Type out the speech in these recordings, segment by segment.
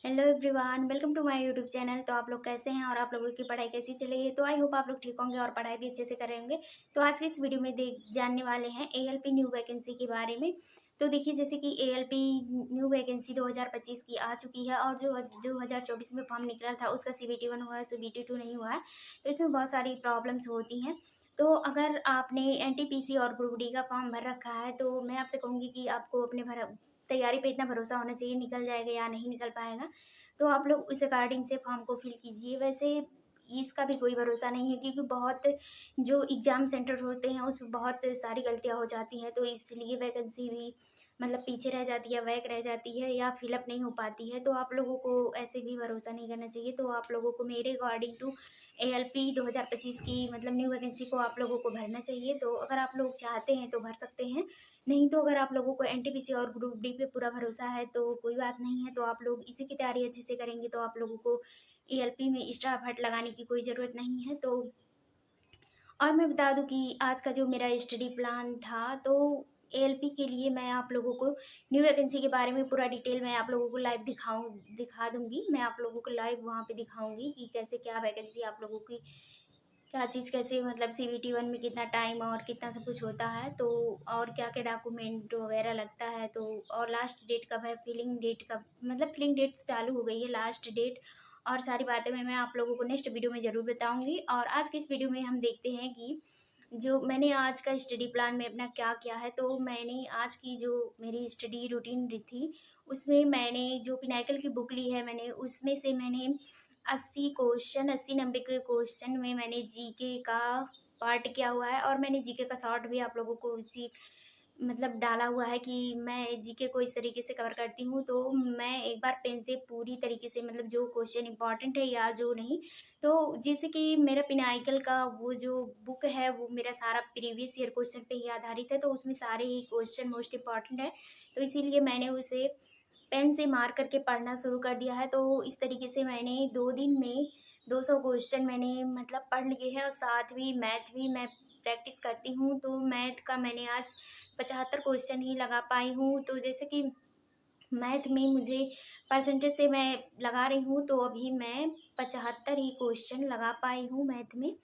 Hello everyone, welcome to my YouTube channel. तो आप लोग कैसे हैं और आप लोगों की पढ़ाई कैसी चल रही है। तो आई होप आप लोग ठीक होंगे और पढ़ाई भी अच्छे से कर रहे होंगे। तो आज के इस वीडियो में देख जानने वाले हैं एएलपी न्यू वैकेंसी के बारे में। तो देखिए, जैसे कि एएलपी न्यू वैकेंसी 2025 की आ चुकी है और जो 2024 में फॉर्म निकला था उसका CBT 1 हुआ है, CBT 2 नहीं हुआ है। तो इसमें बहुत सारी प्रॉब्लम्स होती हैं। तो अगर आपने NTPC और ग्रुप डी का फॉर्म भर रखा है तो मैं आपसे कहूँगी कि आपको अपने भर तैयारी पे इतना भरोसा होना चाहिए, निकल जाएगा या नहीं निकल पाएगा। तो आप लोग उस अकॉर्डिंग से फॉर्म को फिल कीजिए। वैसे इसका भी कोई भरोसा नहीं है, क्योंकि बहुत जो एग्ज़ाम सेंटर होते हैं उसमें बहुत सारी गलतियाँ हो जाती हैं, तो इसलिए वैकेंसी भी मतलब पीछे रह जाती है, वैक रह जाती है या फिलअप नहीं हो पाती है। तो आप लोगों को ऐसे भी भरोसा नहीं करना चाहिए। तो आप लोगों को मेरे अकॉर्डिंग टू ALP 2025 की मतलब न्यू वैकेंसी को आप लोगों को भरना चाहिए। तो अगर आप लोग चाहते हैं तो भर सकते हैं, नहीं तो अगर आप लोगों को NTPC और ग्रुप डी पे पूरा भरोसा है तो कोई बात नहीं है। तो आप लोग इसी की तैयारी अच्छे से करेंगे तो आप लोगों को ALP में एक्स्ट्रा एफर्ट लगाने की कोई ज़रूरत नहीं है। तो और मैं बता दूं कि आज का जो मेरा स्टडी प्लान था, तो ALP के लिए मैं आप लोगों को न्यू वैकेंसी के बारे में पूरा डिटेल मैं आप लोगों को लाइव दिखा दूंगी। मैं आप लोगों को लाइव वहाँ पे दिखाऊंगी कि कैसे क्या वैकेंसी आप लोगों की क्या चीज़ कैसे मतलब CBT 1 में कितना टाइम और कितना सब कुछ होता है, तो और क्या क्या डॉक्यूमेंट वगैरह लगता है। तो और लास्ट डेट कब है, फिलिंग डेट कब, मतलब फिलिंग डेट चालू हो गई है, लास्ट डेट और सारी बातें मैं आप लोगों को नेक्स्ट वीडियो में ज़रूर बताऊंगी। और आज की इस वीडियो में हम देखते हैं कि जो मैंने आज का स्टडी प्लान में अपना क्या किया है। तो मैंने आज की जो मेरी स्टडी रूटीन थी उसमें मैंने जो पिनाकल की बुक ली है, मैंने उसमें से मैंने 80 के क्वेश्चन में मैंने जीके का पार्ट किया हुआ है और मैंने जीके का शॉर्ट भी आप लोगों को उसी मतलब डाला हुआ है कि मैं जीके को इस तरीके से कवर करती हूँ। तो मैं एक बार पेन से पूरी तरीके से मतलब जो क्वेश्चन इंपॉर्टेंट है या जो नहीं, तो जैसे कि मेरा पिनाइकल का वो जो बुक है वो मेरा सारा प्रीवियस ईयर क्वेश्चन पे ही आधारित है, तो उसमें सारे ही क्वेश्चन मोस्ट इंपॉर्टेंट है। तो इसीलिए मैंने उसे पेन से मार करके पढ़ना शुरू कर दिया है। तो इस तरीके से मैंने 2 दिन में 200 क्वेश्चन मैंने मतलब पढ़ लिए हैं और साथ भी मैथ भी मैं प्रैक्टिस करती हूँ। तो मैथ का मैंने आज 75 क्वेश्चन ही लगा पाई हूँ। तो जैसे कि मैथ में मुझे परसेंटेज से मैं लगा रही हूँ, तो अभी मैं 75 ही क्वेश्चन लगा पाई हूँ मैथ में।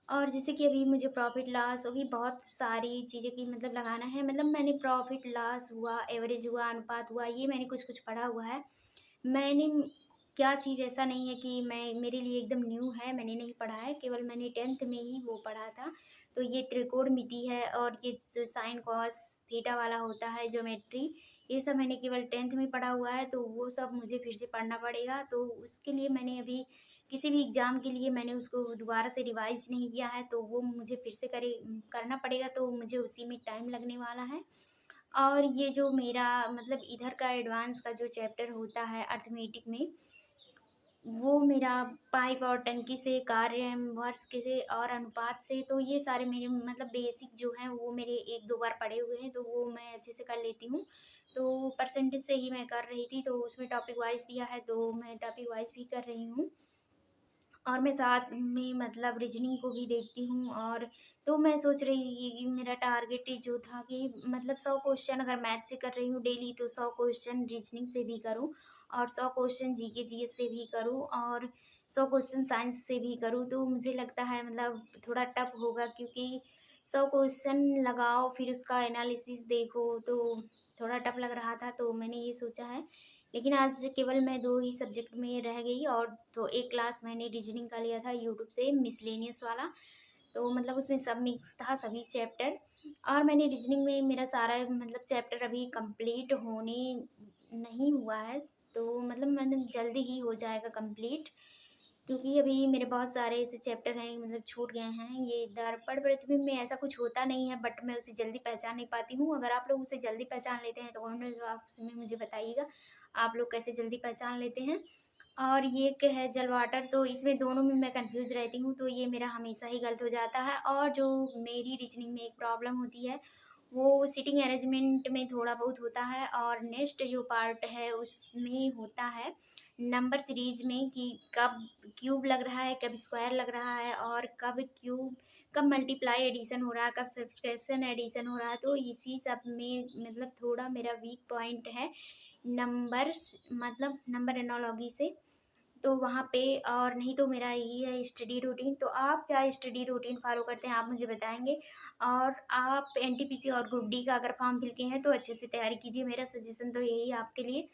और जैसे कि अभी मुझे प्रॉफिट लॉस अभी बहुत सारी चीज़ें की मतलब लगाना है, मतलब मैंने प्रॉफिट लॉस हुआ, एवरेज हुआ, अनुपात हुआ, ये मैंने कुछ कुछ पढ़ा हुआ है। मैंने क्या चीज़ ऐसा नहीं है कि मैं मेरे लिए एकदम न्यू है, मैंने नहीं पढ़ा है, केवल मैंने 10th में ही वो पढ़ा था। तो ये त्रिकोणमिति है और ये जो साइन कॉस थीटा वाला होता है ज्योमेट्री, ये सब मैंने केवल 10th में पढ़ा हुआ है। तो वो सब मुझे फिर से पढ़ना पड़ेगा। तो उसके लिए मैंने अभी किसी भी एग्ज़ाम के लिए मैंने उसको दोबारा से रिवाइज़ नहीं किया है, तो वो मुझे फिर से करना पड़ेगा, तो मुझे उसी में टाइम लगने वाला है। और ये जो मेरा मतलब इधर का एडवांस का जो चैप्टर होता है अर्थमेटिक में, वो मेरा पाइप और टंकी से, कार्य वर्ष के से और अनुपात से, तो ये सारे मेरे मतलब बेसिक जो हैं वो मेरे 1-2 बार पढ़े हुए हैं, तो वो मैं अच्छे से कर लेती हूँ। तो परसेंटेज से ही मैं कर रही थी, तो उसमें टॉपिक वाइज़ दिया है, तो मैं टॉपिक वाइज़ भी कर रही हूँ। और मैं साथ में मतलब रीजनिंग को भी देखती हूँ। और तो मैं सोच रही थी कि मेरा टारगेट जो था कि मतलब 100 क्वेश्चन अगर मैथ से कर रही हूँ डेली, तो 100 क्वेश्चन रीजनिंग से भी करूँ और 100 क्वेश्चन जीके जीएस से भी करूँ और 100 क्वेश्चन साइंस से भी करूँ। तो मुझे लगता है मतलब थोड़ा टफ होगा, क्योंकि 100 क्वेश्चन लगाओ फिर उसका एनालिसिस देखो, तो थोड़ा टफ लग रहा था। तो मैंने ये सोचा है, लेकिन आज केवल मैं 2 ही सब्जेक्ट में रह गई। और तो एक क्लास मैंने रीजनिंग का लिया था यूट्यूब से, मिसलेनियस वाला। तो मतलब उसमें सब मिक्स था, सभी चैप्टर। और मैंने रीजनिंग में मेरा सारा मतलब चैप्टर अभी कंप्लीट होने नहीं हुआ है, तो मतलब मैंने जल्दी ही हो जाएगा कंप्लीट, क्योंकि अभी मेरे बहुत सारे ऐसे चैप्टर हैं मतलब छूट गए हैं। ये दर्पण प्रतिबिंब में ऐसा कुछ होता नहीं है, बट मैं उसे जल्दी पहचान नहीं पाती हूँ। अगर आप लोग उसे जल्दी पहचान लेते हैं तो कमेंट बॉक्स में मुझे बताइएगा आप लोग कैसे जल्दी पहचान लेते हैं। और ये एक है जल वाटर, तो इसमें दोनों में मैं कंफ्यूज रहती हूँ, तो ये मेरा हमेशा ही गलत हो जाता है। और जो मेरी रीजनिंग में एक प्रॉब्लम होती है, वो सिटिंग अरेंजमेंट में थोड़ा बहुत होता है। और नेक्स्ट जो पार्ट है उसमें होता है नंबर सीरीज में कि कब क्यूब लग रहा है, कब स्क्वायर लग रहा है, और कब मल्टीप्लाई एडिशन हो रहा है, कब सब्ट्रैक्शन एडिशन हो रहा है। तो इसी सब में मतलब थोड़ा मेरा वीक पॉइंट है नंबर मतलब नंबर एनोलॉजी से, तो वहाँ पे, और नहीं तो मेरा यही है स्टडी रूटीन। तो आप क्या स्टडी रूटीन फ़ॉलो करते हैं, आप मुझे बताएँगे? और आप एनटीपीसी और ग्रुप डी का अगर फॉर्म फिल किए हैं तो अच्छे से तैयारी कीजिए, मेरा सजेशन तो यही है आपके लिए।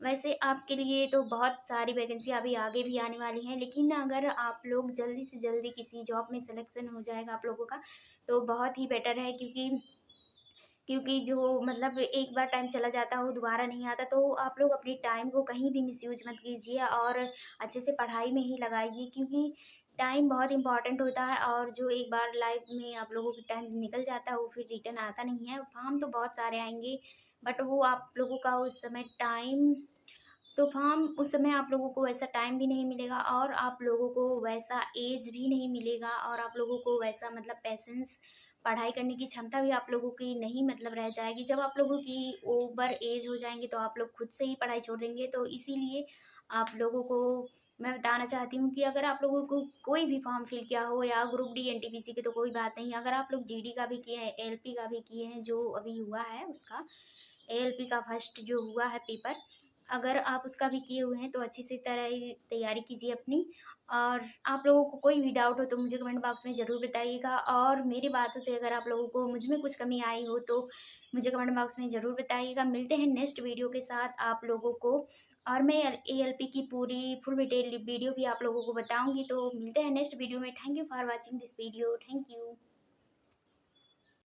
वैसे आपके लिए तो बहुत सारी वैकेंसी अभी आगे भी आने वाली हैं, लेकिन अगर आप लोग जल्दी से जल्दी किसी जॉब में सिलेक्शन हो जाएगा आप लोगों का, तो बहुत ही बेटर है, क्योंकि जो मतलब एक बार टाइम चला जाता है वो दोबारा नहीं आता। तो आप लोग अपने टाइम को कहीं भी मिसयूज़ मत कीजिए और अच्छे से पढ़ाई में ही लगाइए, क्योंकि टाइम बहुत इम्पोर्टेंट होता है, और जो एक बार लाइफ में आप लोगों की टाइम निकल जाता है वो फिर रिटर्न आता नहीं है। फॉर्म तो बहुत सारे आएँगे, बट वो आप लोगों का उस समय टाइम, तो फॉर्म उस समय आप लोगों को वैसा टाइम भी नहीं मिलेगा, और आप लोगों को वैसा एज भी नहीं मिलेगा, और आप लोगों को वैसा मतलब पेशेंस, पढ़ाई करने की क्षमता भी आप लोगों की नहीं मतलब रह जाएगी। जब आप लोगों की ओवर एज हो जाएँगी तो आप लोग खुद से ही पढ़ाई छोड़ देंगे। तो इसीलिए आप लोगों को मैं बताना चाहती हूँ कि अगर आप लोगों को कोई भी फॉर्म फिल किया हो, या ग्रुप डी एनटीपीसी की तो कोई बात नहीं, अगर आप लोग जीडी का भी किए हैं, एएलपी का भी किए हैं, जो अभी हुआ है उसका, एएलपी का फर्स्ट जो हुआ है पेपर, अगर आप उसका भी किए हुए हैं तो अच्छी से तरह तैयारी कीजिए अपनी। और आप लोगों को कोई भी डाउट हो तो मुझे कमेंट बॉक्स में ज़रूर बताइएगा, और मेरी बातों से अगर आप लोगों को मुझ में कुछ कमी आई हो तो मुझे कमेंट बॉक्स में ज़रूर बताइएगा। मिलते हैं नेक्स्ट वीडियो के साथ आप लोगों को, और मैं एएलपी की पूरी फुल डिटेल वीडियो भी आप लोगों को बताऊंगी। तो मिलते हैं नेक्स्ट वीडियो में। Thank you for watching this video. Thank you.